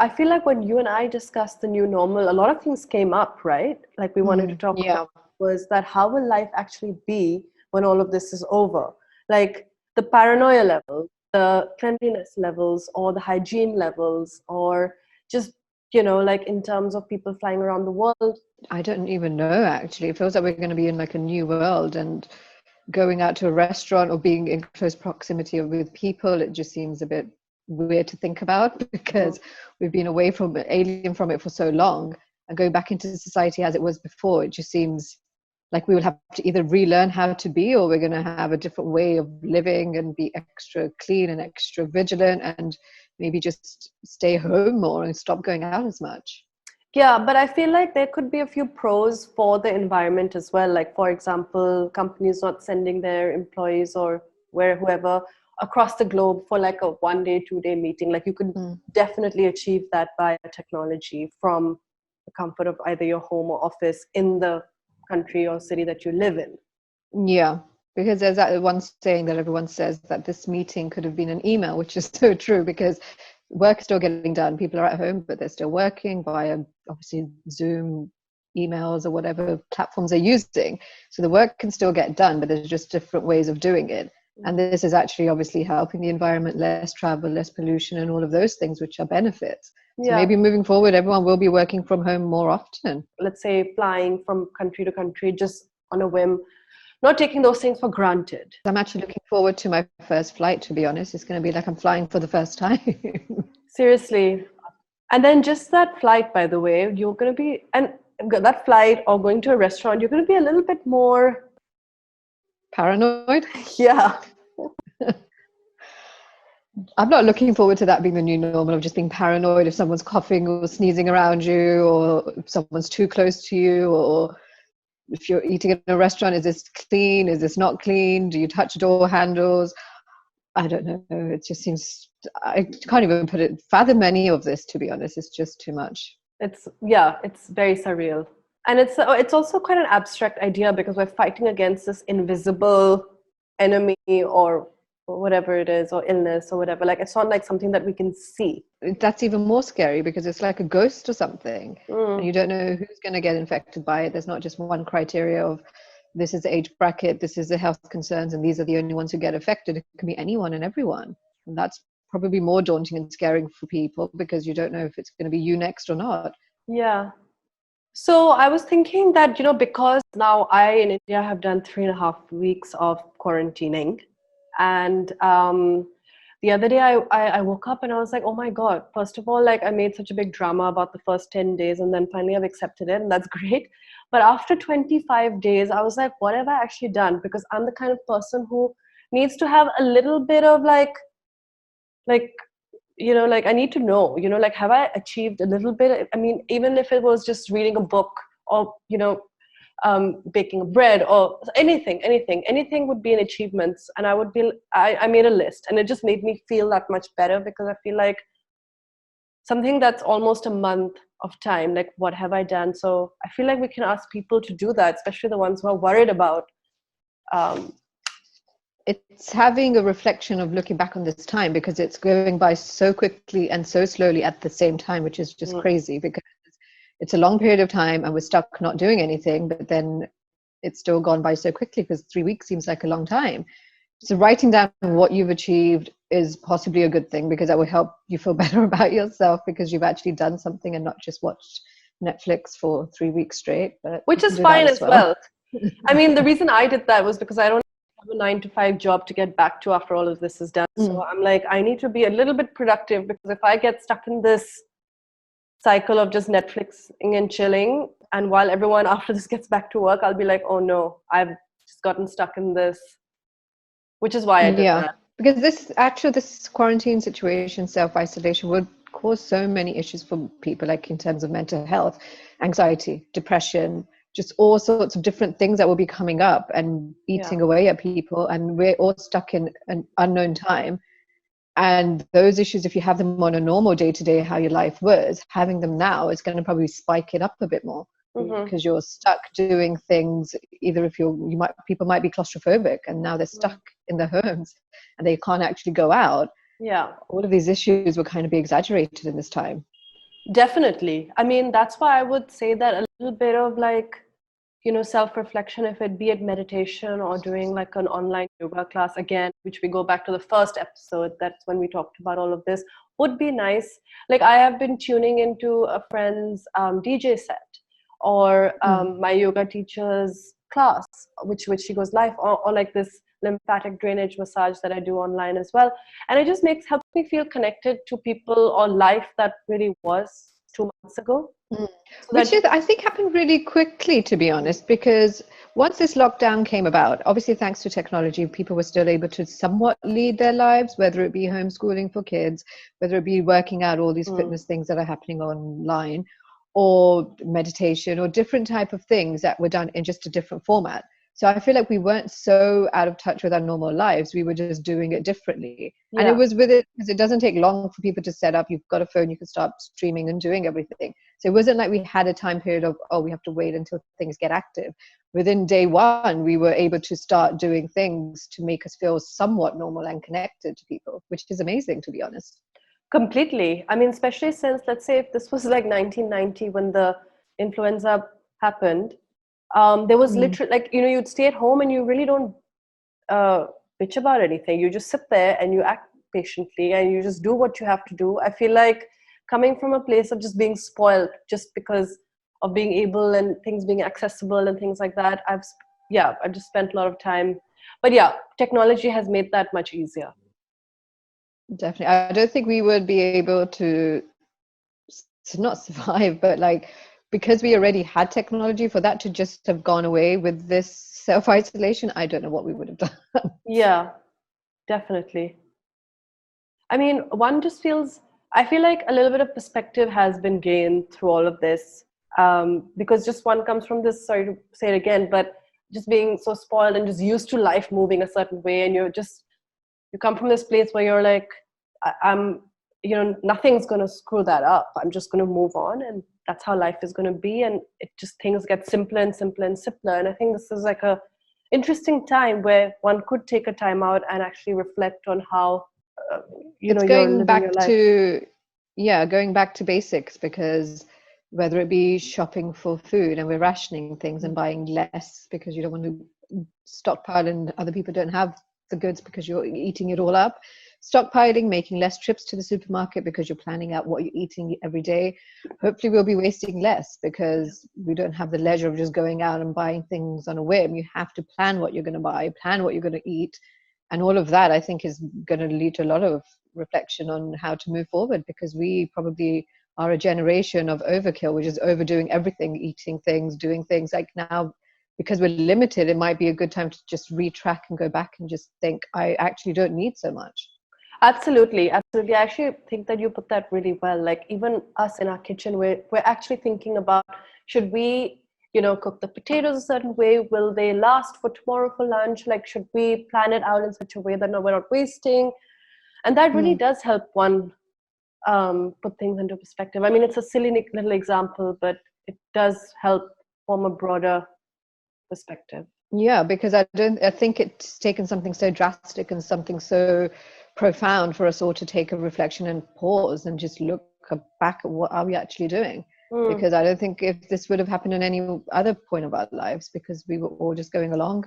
I feel like when you and I discussed the new normal, a lot of things came up, right? Like we wanted to talk Yeah. about was that how will life actually be when all of this is over? Like the paranoia level, the cleanliness levels, or the hygiene levels, or just, like in terms of people flying around the world. I don't even know, actually. It feels like we're going to be in like a new world, and going out to a restaurant or being in close proximity with people, it just seems a bit weird to think about because we've been away from it, alien from it for so long, and going back into society as it was before, it just seems like we will have to either relearn how to be, or we're going to have a different way of living and be extra clean and extra vigilant, and maybe just stay home more and stop going out as much. Yeah, but I feel like there could be a few pros for the environment as well. Like, for example, companies not sending their employees or whoever across the globe for like a 1 day, 2 day meeting. Like, you could definitely achieve that by technology from the comfort of either your home or office in the country or city that you live in. Yeah, because there's that one saying that everyone says that this meeting could have been an email, which is so true, because work is still getting done. People are at home, but they're still working via obviously Zoom, emails, or whatever platforms they're using. So the work can still get done, but there's just different ways of doing it. And this is actually obviously helping the environment, less travel, less pollution, and all of those things, which are benefits. So maybe moving forward, everyone will be working from home more often. Let's say flying from country to country just on a whim, not taking those things for granted. I'm actually looking forward to my first flight, to be honest. It's going to be like I'm flying for the first time. Seriously. And then just that flight, by the way, you're going to be, and that flight or going to a restaurant, you're going to be a little bit more paranoid. Yeah. I'm not looking forward to that being the new normal, of just being paranoid if someone's coughing or sneezing around you, or if someone's too close to you, or if you're eating in a restaurant, is this clean? Is this not clean? Do you touch door handles? I don't know. It just seems, I can't even fathom any of this, to be honest. It's just too much. It's very surreal. And it's also quite an abstract idea because we're fighting against this invisible enemy or whatever it is, or illness or whatever. Like, it's not like something that we can see. That's even more scary because it's like a ghost or something. And you don't know who's going to get infected by it. There's not just one criteria of this is the age bracket, this is the health concerns, and these are the only ones who get affected. It can be anyone and everyone. And that's probably more daunting and scaring for people because you don't know if it's going to be you next or not. Yeah. So I was thinking that, because now I in India have done 3.5 weeks of quarantining. And the other day I woke up and I was like, oh my God, first of all, like I made such a big drama about the first 10 days and then finally I've accepted it and that's great. But after 25 days, I was like, what have I actually done? Because I'm the kind of person who needs to have a little bit of like, like I need to know, like, have I achieved a little bit? I mean, even if it was just reading a book or, baking bread or anything would be an achievement. And I made a list and it just made me feel that much better because I feel like something that's almost a month of time, like what have I done? So I feel like we can ask people to do that, especially the ones who are worried about. It's having a reflection of looking back on this time because it's going by so quickly and so slowly at the same time, which is just crazy because it's a long period of time and we're stuck not doing anything, but then it's still gone by so quickly because 3 weeks seems like a long time. So writing down what you've achieved is possibly a good thing because that will help you feel better about yourself because you've actually done something and not just watched Netflix for 3 weeks straight. But which is fine as well. I mean, the reason I did that was because I don't have a 9 to 5 job to get back to after all of this is done. So I'm like, I need to be a little bit productive because if I get stuck in this cycle of just Netflixing and chilling, and while everyone after this gets back to work, I'll be like, oh no, I've just gotten stuck in this, which is why I did that. Because this quarantine situation, self-isolation would cause so many issues for people, like in terms of mental health, anxiety, depression, just all sorts of different things that will be coming up and eating away at people. And we're all stuck in an unknown time. And those issues, if you have them on a normal day-to-day, how your life was, having them now is going to probably spike it up a bit more because you're stuck doing things. Either if people might be claustrophobic and now they're stuck in their homes and they can't actually go out. Yeah. All of these issues will kind of be exaggerated in this time. Definitely. I mean, that's why I would say that a little bit of like, self-reflection, if it be it meditation or doing like an online yoga class again, which we go back to the first episode, that's when we talked about all of this, would be nice. Like I have been tuning into a friend's DJ set, or Mm. my yoga teacher's class, which she goes live, or like this lymphatic drainage massage that I do online as well. And it just helps me feel connected to people or life that really was 2 months ago. Mm. So Which that is, I think, happened really quickly, to be honest, because once this lockdown came about, obviously thanks to technology, people were still able to somewhat lead their lives, whether it be homeschooling for kids, whether it be working out all these mm, fitness things that are happening online, or meditation, or different type of things that were done in just a different format. So I feel like we weren't so out of touch with our normal lives. We were just doing it differently. And it yeah. was with it, because it doesn't take long for people to set up. You've got a phone, you can start streaming and doing everything. So it wasn't like we had a time period of, oh, we have to wait until things get active. Within day one, we were able to start doing things to make us feel somewhat normal and connected to people, which is amazing, to be honest. Completely. I mean, especially since, let's say, if this was like 1990 when the influenza happened, there was Mm. literally like, you'd stay at home and you really don't uh, bitch about anything. You just sit there and you act patiently and you just do what you have to do. I feel like coming from a place of just being spoiled just because of being able and things being accessible and things like that, I've just spent a lot of time. But yeah, technology has made that much easier. Definitely. I don't think we would be able to not survive, but like, because we already had technology, for that to just have gone away with this self-isolation, I don't know what we would have done. Yeah, definitely. I mean, I feel like a little bit of perspective has been gained through all of this. Because just one comes from this, sorry to say it again, but just being so spoiled and just used to life moving a certain way. And you come from this place where you're like, I'm, nothing's going to screw that up. I'm just going to move on. And that's how life is going to be. And things get simpler and simpler and simpler. And I think this is like a interesting time where one could take a time out and actually reflect on how uh, It's you're going living your back life. to, yeah, going back to basics, because whether it be shopping for food and we're rationing things and buying less because you don't want to stockpile and other people don't have the goods because you're eating it all up. Stockpiling, making less trips to the supermarket because you're planning out what you're eating every day. Hopefully we'll be wasting less because we don't have the leisure of just going out and buying things on a whim. You have to plan what you're going to buy, plan what you're going to eat. And all of that, I think, is going to lead to a lot of reflection on how to move forward, because we probably are a generation of overkill, which is overdoing everything, eating things, doing things. Like now, because we're limited, it might be a good time to just retrack and go back and just think, I actually don't need so much. Absolutely, absolutely. I actually think that you put that really well. Like even us in our kitchen, we're actually thinking about, should we, cook the potatoes a certain way? Will they last for tomorrow for lunch? Like, should we plan it out in such a way that no, we're not wasting? And that really Mm. does help one put things into perspective. I mean, it's a silly little example, but it does help form a broader perspective. Yeah, because I think it's taken something so drastic and something so profound for us all to take a reflection and pause and just look back at what are we actually doing. Mm, Because I don't think if this would have happened in any other point of our lives, because we were all just going along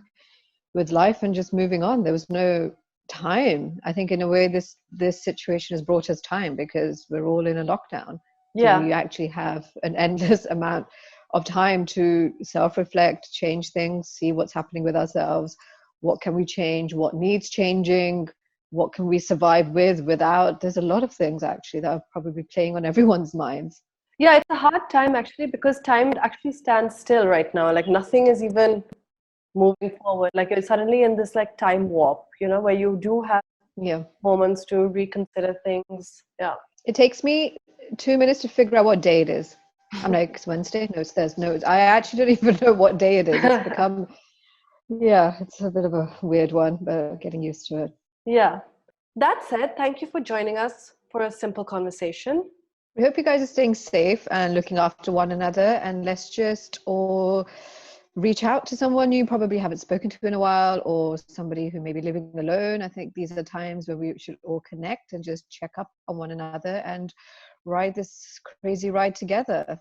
with life and just moving on. There was no time. I think in a way this situation has brought us time, because we're all in a lockdown. So yeah. we actually have an endless amount of time to self-reflect, change things, see what's happening with ourselves, what can we change, what needs changing, what can we survive with, without. There's a lot of things actually that are probably playing on everyone's minds. Yeah, it's a hard time actually because time actually stands still right now. Like nothing is even moving forward. Like you're suddenly in this like time warp, where you do have Yeah. moments to reconsider things. Yeah. It takes me 2 minutes to figure out what day it is. I'm like, it's Wednesday? No, it's Thursday. No, I actually don't even know what day it is. It's become, yeah, it's a bit of a weird one, but getting used to it. Yeah. That said, thank you for joining us for a simple conversation. We hope you guys are staying safe and looking after one another. And let's just all reach out to someone you probably haven't spoken to in a while, or somebody who may be living alone. I think these are times where we should all connect and just check up on one another and ride this crazy ride together.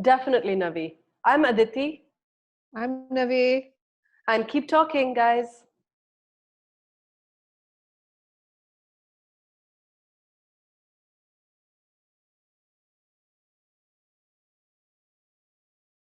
Definitely, Navi. I'm Aditi. I'm Navi. And keep talking, guys.